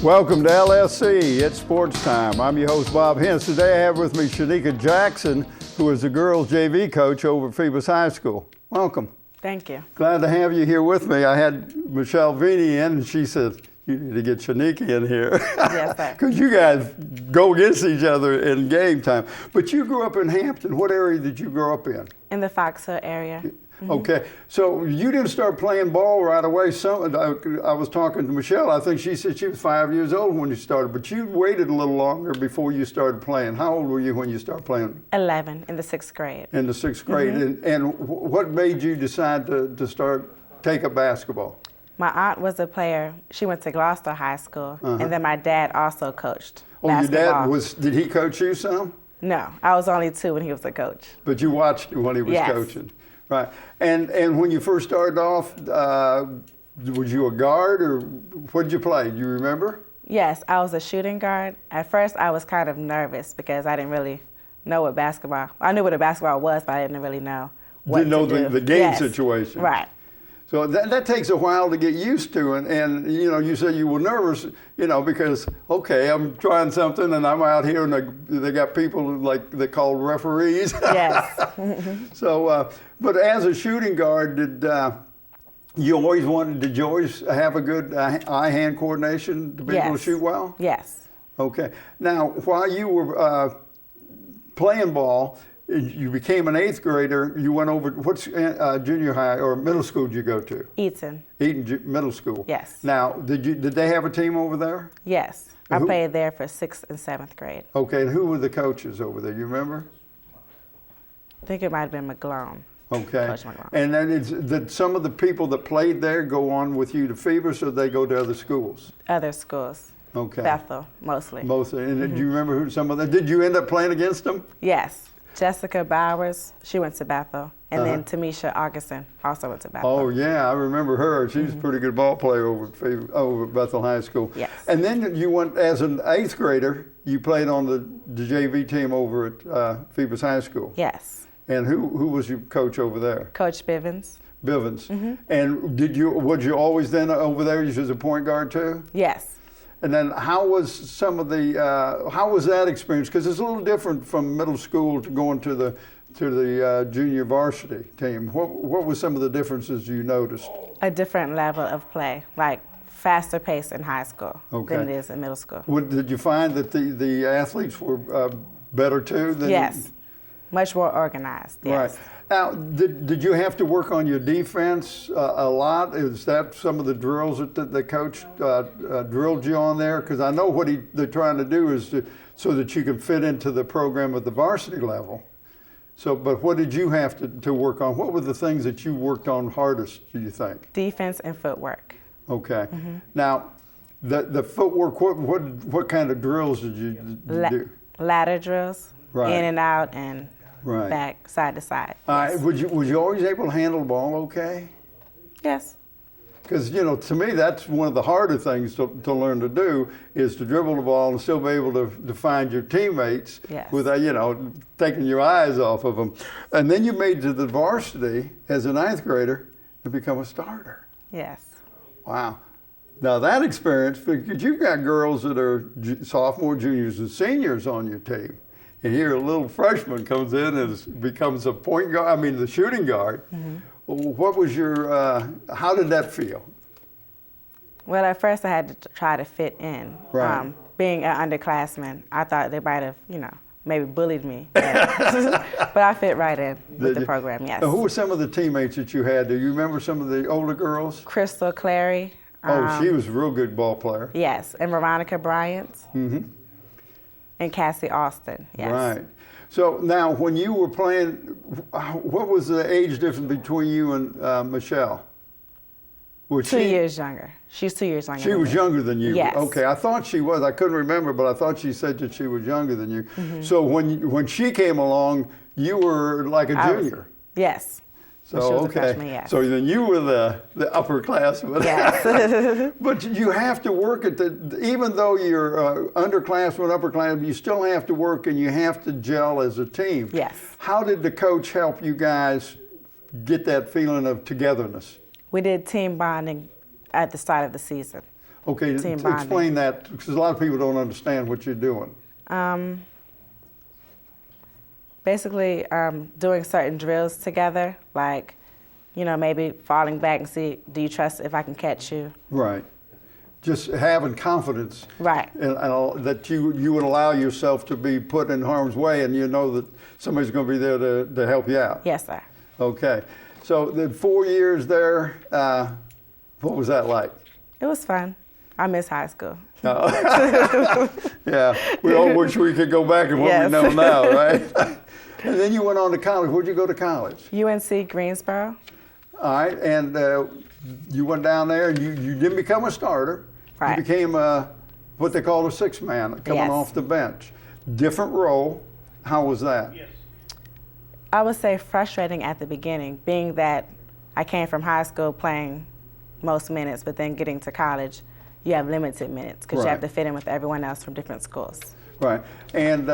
Welcome to LSC. It's Sports Time. I'm your host, Bob Hintz. Today I have with me Shanika Jackson, who is the girls JV coach over at Phoebus High School. Welcome. Thank you. Glad to have you here with me. I had Michelle Vini in, and she said, you need to get Shanika in here. Yes, sir. Because you guys go against each other in game time. But you grew up in Hampton. What area did you grow up in? In the Fox Hill area. Mm-hmm. Okay, so you didn't start playing ball right away. I was talking to Michelle. I think she said she was 5 years old when you started, but you waited a little longer before you started playing. How old were you when you started playing? 11, in the 6th grade. In the 6th grade. Mm-hmm. And what made you decide to take up basketball? My aunt was a player. She went to Gloucester High School, and then my dad also coached basketball. Your dad did he coach you some? No, I was only 2 when he was a coach. But you watched when he was coaching. Right. And when you first started off, was you a guard or what did you play? Do you remember? Yes, I was a shooting guard. At first, I was kind of nervous because I didn't really know what basketball. I knew what a basketball was, but I didn't really know what Didn't know to do. the game situation. Right. So that takes a while to get used to, and you know, you said you were nervous, you know, because okay, I'm trying something, and I'm out here, and they got people like they call referees. Yes. So, but as a shooting guard, did you always have a good eye-hand coordination to be able to shoot well? Yes. Okay. Now, while you were playing ball, you became an 8th grader. You went over, what's junior high or middle school did you go to? Eaton Middle School. Yes. Now, did they have a team over there? Yes. I played there for 6th and 7th grade. Okay, and who were the coaches over there? You remember? I think it might have been McGlone. Okay. Coach McGlone. And then did some of the people that played there go on with you to Phoebus, or they go to other schools? Other schools. Okay. Bethel, mostly. Mostly. And do you remember who some of them? Did you end up playing against them? Yes. Jessica Bowers, she went to Bethel. And then Tamisha Augustin also went to Bethel. Oh, yeah, I remember her. She was a pretty good ball player over at Bethel High School. Yes. And then you went, as an 8th grader, you played on the JV team over at Phoebus High School. Yes. And who was your coach over there? Coach Bivens. Bivens. And was you always then over there as a point guard too? Yes. And then how was how was that experience? Because it's a little different from middle school to going to the junior varsity team. What were some of the differences you noticed? A different level of play, like faster pace in high school than it is in middle school. Did you find that the athletes were better too? Yes, much more organized. Yes. Right. Now, did you have to work on your defense a lot? Is that some of the drills that the coach drilled you on there? Because I know what they're trying to do is so that you can fit into the program at the varsity level. So, but what did you have to work on? What were the things that you worked on hardest, do you think? Defense and footwork. Okay. Now, the footwork, what kind of drills did you do? Ladder drills, Right. in and out and Right. back, side to side. Yes. Was you always able to handle the ball okay? Yes. Because, you know, to me, that's one of the harder things to learn to do is to dribble the ball and still be able to find your teammates without, you know, taking your eyes off of them. And then you made to the varsity as a 9th grader and become a starter. Yes. Wow. Now that experience, because you've got girls that are sophomore, juniors, and seniors on your team. And here a little freshman comes in and becomes a point guard, the shooting guard. What was how did that feel? Well, at first I had to try to fit in. Right. Being an underclassman, I thought they might have, maybe bullied me. But I fit right in with the program, yes. Now, who were some of the teammates that you had? Do you remember some of the older girls? Crystal Clary. She was a real good ball player. Yes, and Veronica Bryant. And Cassie Austin, yes. Right. So now, when you were playing, what was the age difference between you and Michelle? 2 years younger. She's 2 years younger. She was younger than you? Yes. Okay, I thought she was. I couldn't remember, but I thought she said that she was younger than you. So when she came along, you were like a junior? Yes. So, she was a freshman, yes. So then you were the upperclassman. Yes. But you have to work at even though you're underclassman, upperclassman, you still have to work and you have to gel as a team. Yes. How did the coach help you guys get that feeling of togetherness? We did team bonding at the start of the season. Okay, team bonding. explain that, because a lot of people don't understand what you're doing. Basically, doing certain drills together, like, maybe falling back and see, do you trust if I can catch you? Right. Just having confidence. Right. And that you would allow yourself to be put in harm's way, and you know that somebody's going to be there to help you out. Yes, sir. Okay. So the 4 years there, what was that like? It was fun. I miss high school. Yeah, we all wish we could go back and what Yes. we know now, right? And then you went on to college. Where'd you go to college? UNC Greensboro. All right, and you went down there, and you didn't become a starter. Right. You became what they call a sixth man, coming Yes. off the bench. Different role. How was that? I would say frustrating at the beginning, being that I came from high school playing most minutes, but then getting to college, you have limited minutes because you have Right. to fit in with everyone else from different schools. Right. And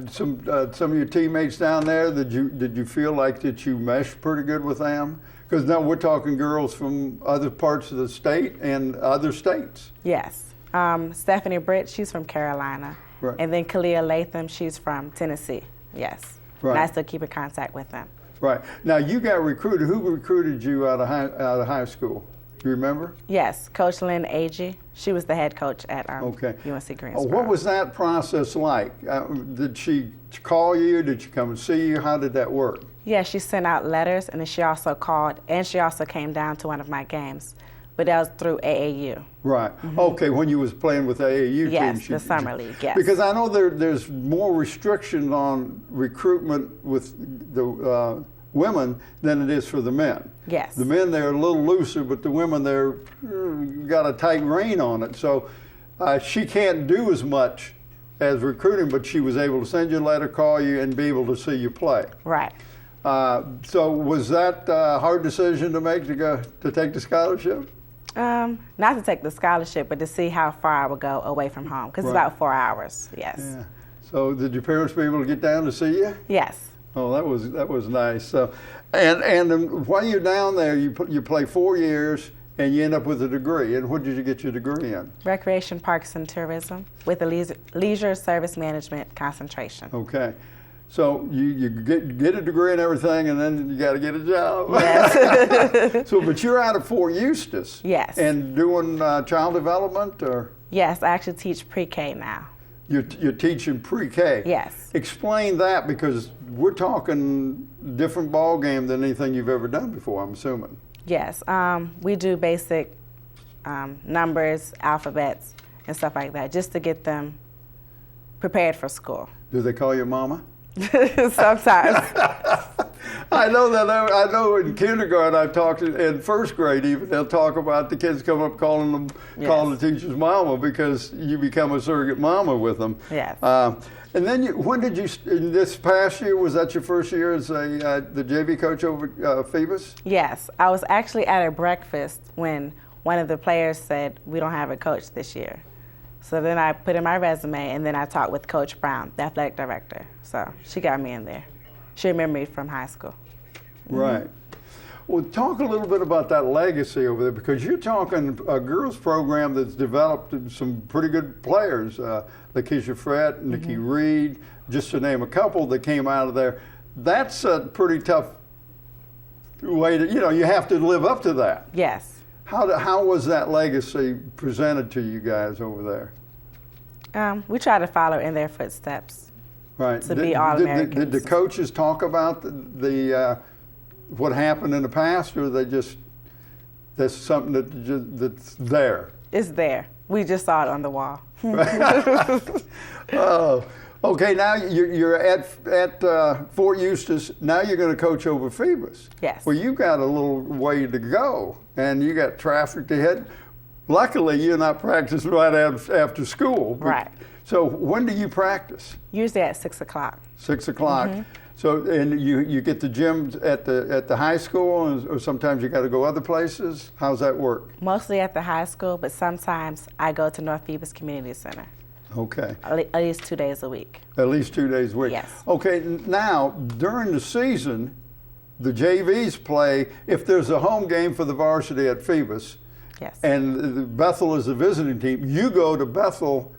some of your teammates down there, did you feel like that you meshed pretty good with them? Because now we're talking girls from other parts of the state and other states. Yes. Stephanie Britt, she's from Carolina. Right. And then Kalia Latham, she's from Tennessee. Yes. Right. And I still keep in contact with them. Right. Now you got recruited. Who recruited you out of high school? Do you remember? Yes, Coach Lynn Agee. She was the head coach at Okay. UNC Greensboro. What was that process like? Did she call you? Did she come and see you? How did that work? Yeah, she sent out letters, and then she also called, and she also came down to one of my games, but that was through AAU. Right. Okay, when you was playing with the AAU Yes, team. the summer league, yes. Because I know there's more restrictions on recruitment with the women than it is for the men. Yes. The men, they're a little looser, but the women, they're got a tight rein on it. So she can't do as much as recruiting, but she was able to send you a letter, call you, and be able to see you play. Right. So was that a hard decision to make to take the scholarship? Not to take the scholarship, but to see how far I would go away from home, because it's Right. about 4 hours. Yes. Yeah. So did your parents be able to get down to see you? Yes. Oh, that was nice. So, and while you're down there, you play 4 years and you end up with a degree. And what did you get your degree in? Recreation, Parks, and Tourism with a leisure service management concentration. Okay. So you get a degree and everything, and then you got to get a job. Yes. So, but you're out of Fort Eustis. Yes. And doing child development, or Yes, I actually teach pre-K now. you're teaching pre-K. Yes. Explain that, because we're talking different ball game than anything you've ever done before, I'm assuming. Yes. We do basic numbers, alphabets, and stuff like that, just to get them prepared for school. Do they call you mama? Sometimes. I know that. I know in kindergarten I talked, in first grade even, they'll talk about the kids coming up calling the teachers mama, because you become a surrogate mama with them. Yes. And then when did you, in this past year, was that your first year as the JV coach over Phoebus? Yes. I was actually at a breakfast when one of the players said, we don't have a coach this year. So then I put in my resume, and then I talked with Coach Brown, the athletic director. So she got me in there. She remembered me from high school. Right. Well, talk a little bit about that legacy over there, because you're talking a girls program that's developed some pretty good players. Lakeisha Frett, Nikki Reed, just to name a couple that came out of there. That's a pretty tough way to, you have to live up to that. Yes. How was that legacy presented to you guys over there? We try to follow in their footsteps. Right. To be All-Americans. Did the coaches talk about the what happened in the past, or that's something that's there? It's there. We just saw it on the wall. Oh, okay. Now you're at Fort Eustis. Now you're going to coach over Phoebus. Yes. Well, you got a little way to go, and you got traffic to hit. Luckily, you're not practicing right after school. Right. So when do you practice? Usually at 6 o'clock. 6 o'clock. So, and you get the gym at the high school, or sometimes you got to go other places? How's that work? Mostly at the high school, but sometimes I go to North Phoebus Community Center. Okay. At least 2 days a week. At least 2 days a week. Yes. Okay, now, during the season, the JVs play, if there's a home game for the varsity at Phoebus, Yes. And Bethel is the visiting team. You go to Bethel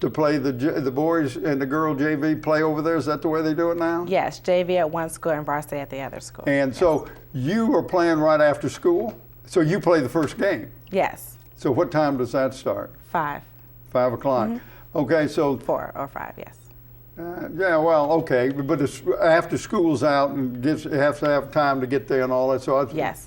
to play the boys and the girl JV play over there. Is that the way they do it now? Yes, JV at one school and varsity at the other school. And so you are playing right after school? So you play the first game? Yes. So what time does that start? 5. 5 o'clock. Okay, so 4 or 5, yes. yeah, well, okay, but it's after school's out and it has to have time to get there and all that. So Yes.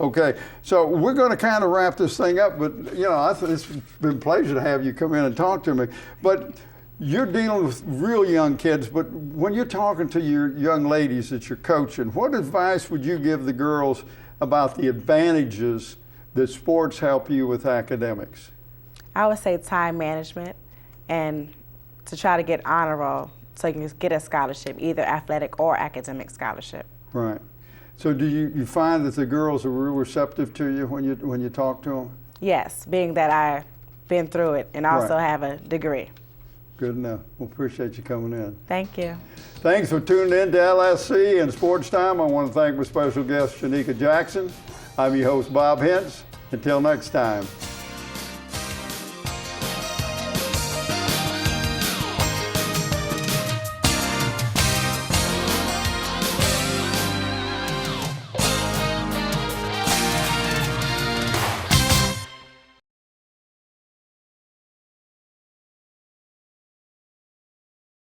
Okay, so we're going to kind of wrap this thing up, but you know, it's been a pleasure to have you come in and talk to me. But you're dealing with real young kids, but when you're talking to your young ladies that you're coaching, what advice would you give the girls about the advantages that sports help you with academics? I would say time management and to try to get honor roll so you can get a scholarship, either athletic or academic scholarship. Right. So do you find that the girls are real receptive to you when you talk to them? Yes, being that I've been through it and also Right. have a degree. Good enough. Well, appreciate you coming in. Thank you. Thanks for tuning in to LSC and Sports Time. I want to thank my special guest, Shanika Jackson. I'm your host, Bob Hintz. Until next time.